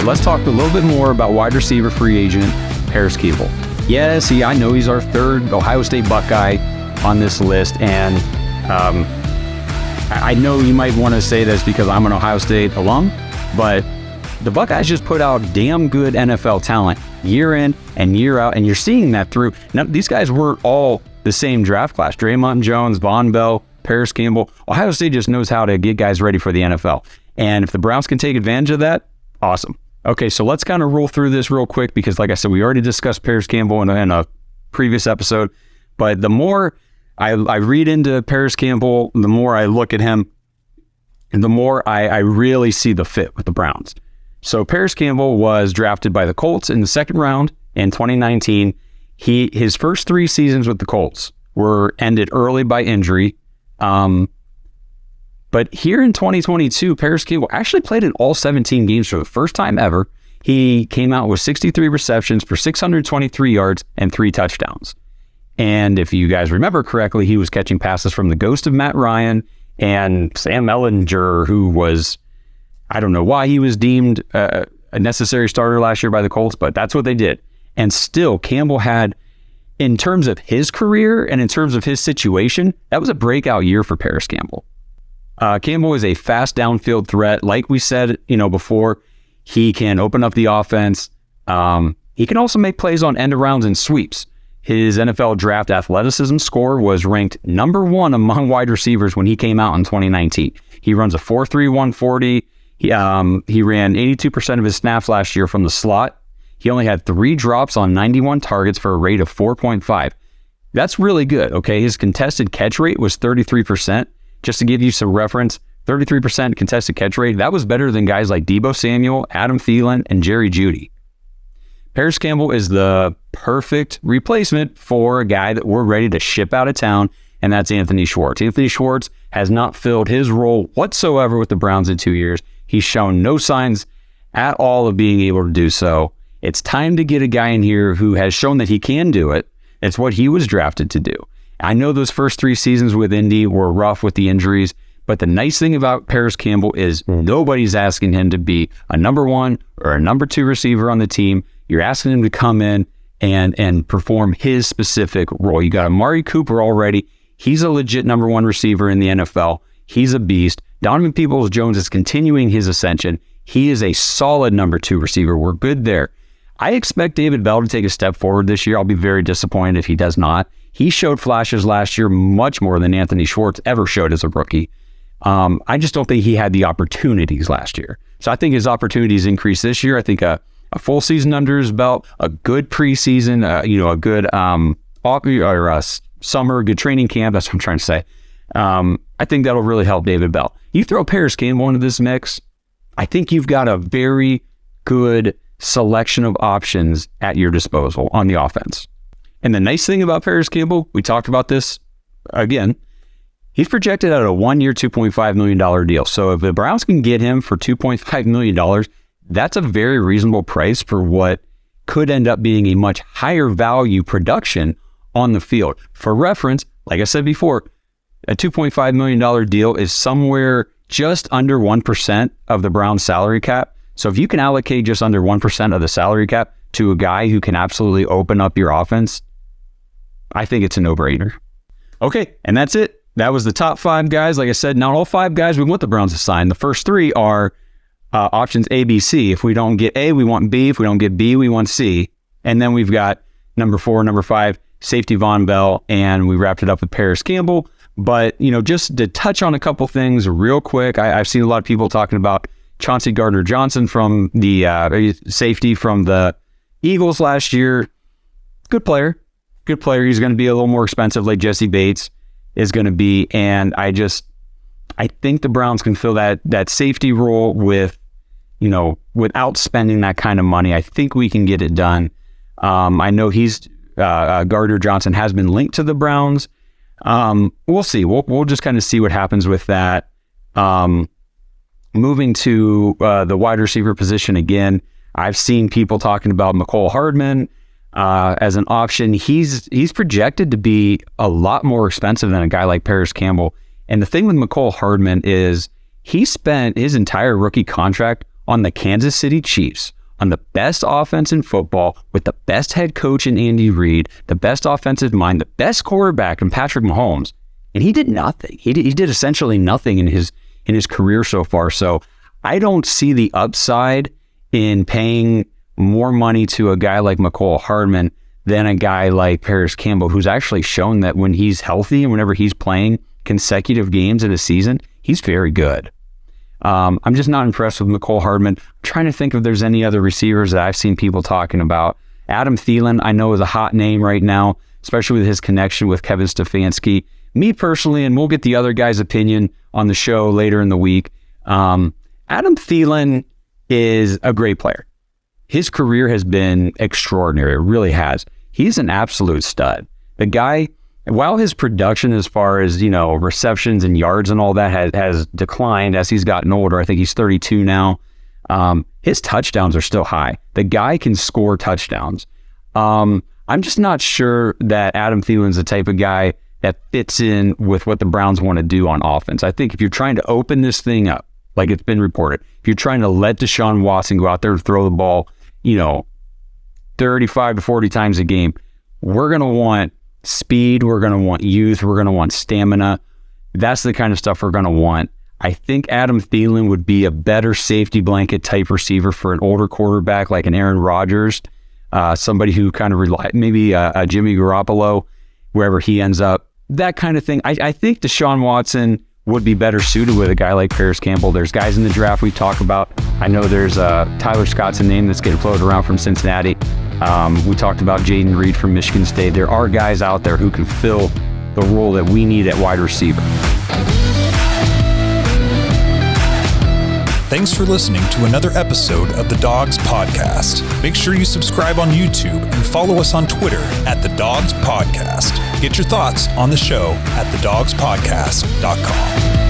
let's talk a little bit more about wide receiver free agent Parris Campbell. Yes, I know he's our third Ohio State Buckeye on this list, and I know you might want to say this because I'm an Ohio State alum, but the Buckeyes just put out damn good NFL talent year in and year out, and you're seeing that through. Now, these guys weren't all the same draft class. Draymond Jones, Von Bell, Parris Campbell. Ohio State just knows how to get guys ready for the NFL. And if the Browns can take advantage of that, awesome. Okay, so let's kind of roll through this real quick because, like I said, we already discussed Parris Campbell in a previous episode. But the more I read into Parris Campbell, the more I look at him, and the more I really see the fit with the Browns. So Parris Campbell was drafted by the Colts in the second round in 2019. His first 3 seasons with the Colts were ended early by injury. But here in 2022, Parris Campbell actually played in all 17 games for the first time ever. He came out with 63 receptions for 623 yards and 3 touchdowns. And if you guys remember correctly, he was catching passes from the ghost of Matt Ryan and Sam Ehlinger, who was, I don't know why he was deemed a necessary starter last year by the Colts, but that's what they did. And still, Campbell had, in terms of his career and in terms of his situation, that was a breakout year for Parris Campbell. Campbell is a fast downfield threat. Like we said, before, he can open up the offense. He can also make plays on end arounds and sweeps. His NFL draft athleticism score was ranked number 1 among wide receivers when he came out in 2019. He runs a 4.3 140. He ran 82% of his snaps last year from the slot. He only had 3 drops on 91 targets for a rate of 4.5. That's really good, okay? His contested catch rate was 33%. Just to give you some reference, 33% contested catch rate, that was better than guys like Deebo Samuel, Adam Thielen, and Jerry Jeudy. Parris Campbell is the perfect replacement for a guy that we're ready to ship out of town, and that's Anthony Schwartz. Anthony Schwartz has not filled his role whatsoever with the Browns in 2 years. He's shown no signs at all of being able to do so. It's time to get a guy in here who has shown that he can do it. It's what he was drafted to do. I know those first 3 seasons with Indy were rough with the injuries, but the nice thing about Parris Campbell is nobody's asking him to be a number 1 or a number 2 receiver on the team. You're asking him to come in and perform his specific role. You got Amari Cooper already. He's a legit number 1 receiver in the NFL. He's a beast. Donovan Peoples-Jones is continuing his ascension. He is a solid number 2 receiver. We're good there. I expect David Bell to take a step forward this year. I'll be very disappointed if he does not. He showed flashes last year much more than Anthony Schwartz ever showed as a rookie. I just don't think he had the opportunities last year. So I think his opportunities increase this year. I think a full season under his belt, a good preseason, a good summer, good training camp. That's what I'm trying to say. I think that'll really help David Bell. You throw Parris Campbell into this mix, I think you've got a very good selection of options at your disposal on the offense. And the nice thing about Parris Campbell, we talked about this again, he's projected at a 1-year, $2.5 million deal. So if the Browns can get him for $2.5 million, that's a very reasonable price for what could end up being a much higher value production on the field. For reference, like I said before, a $2.5 million deal is somewhere just under 1% of the Browns salary cap. So if you can allocate just under 1% of the salary cap to a guy who can absolutely open up your offense, I think it's a no-brainer. Okay, and that's it. That was the top 5 guys. Like I said, not all 5 guys we want the Browns to sign. The first 3 are options A, B, C. If we don't get A, we want B. If we don't get B, we want C. And then we've got number 4, number 5, safety Von Bell, and we wrapped it up with Parris Campbell. But, just to touch on a couple things real quick, I've seen a lot of people talking about Chauncey Gardner-Johnson from the safety from the Eagles last year. Good player. He's going to be a little more expensive like Jesse Bates is going to be. And I think the Browns can fill that safety role with, without spending that kind of money. I think we can get it done. I know Gardner-Johnson has been linked to the Browns. We'll see. We'll just kind of see what happens with that. Moving to the wide receiver position again, I've seen people talking about Mecole Hardman as an option. He's projected to be a lot more expensive than a guy like Parris Campbell. And the thing with Mecole Hardman is he spent his entire rookie contract on the Kansas City Chiefs, on the best offense in football with the best head coach in Andy Reid, the best offensive mind, the best quarterback in Patrick Mahomes, and he did nothing. He did essentially nothing in his career so far. So I don't see the upside in paying more money to a guy like Mecole Hardman than a guy like Parris Campbell, who's actually shown that when he's healthy and whenever he's playing consecutive games in a season, he's very good. I'm just not impressed with Mecole Hardman. I'm trying to think if there's any other receivers that I've seen people talking about. Adam Thielen, I know, is a hot name right now, especially with his connection with Kevin Stefanski. Me personally, and we'll get the other guy's opinion on the show later in the week, Adam Thielen is a great player. His career has been extraordinary. It really has. He's an absolute stud. The guy, while his production as far as, receptions and yards and all that has declined as he's gotten older, I think he's 32 now, his touchdowns are still high. The guy can score touchdowns. I'm just not sure that Adam Thielen's the type of guy that fits in with what the Browns want to do on offense. I think if you're trying to open this thing up, like it's been reported, if you're trying to let Deshaun Watson go out there and throw the ball, 35 to 40 times a game, we're going to want speed, we're going to want youth, we're going to want stamina. That's the kind of stuff we're going to want. I think Adam Thielen would be a better safety blanket type receiver for an older quarterback like an Aaron Rodgers, somebody who kind of maybe a Jimmy Garoppolo, wherever he ends up, that kind of thing. I think Deshaun Watson would be better suited with a guy like Parris Campbell. There's guys in the draft we talk about. I know there's Tyler Scott's a name that's getting floated around from Cincinnati. We talked about Jaden Reed from Michigan State. There are guys out there who can fill the role that we need at wide receiver. Thanks for listening to another episode of the Dawgs Podcast. Make sure you subscribe on YouTube and follow us on Twitter at the Dawgs Podcast. Get your thoughts on the show at thedawgspodcast.com.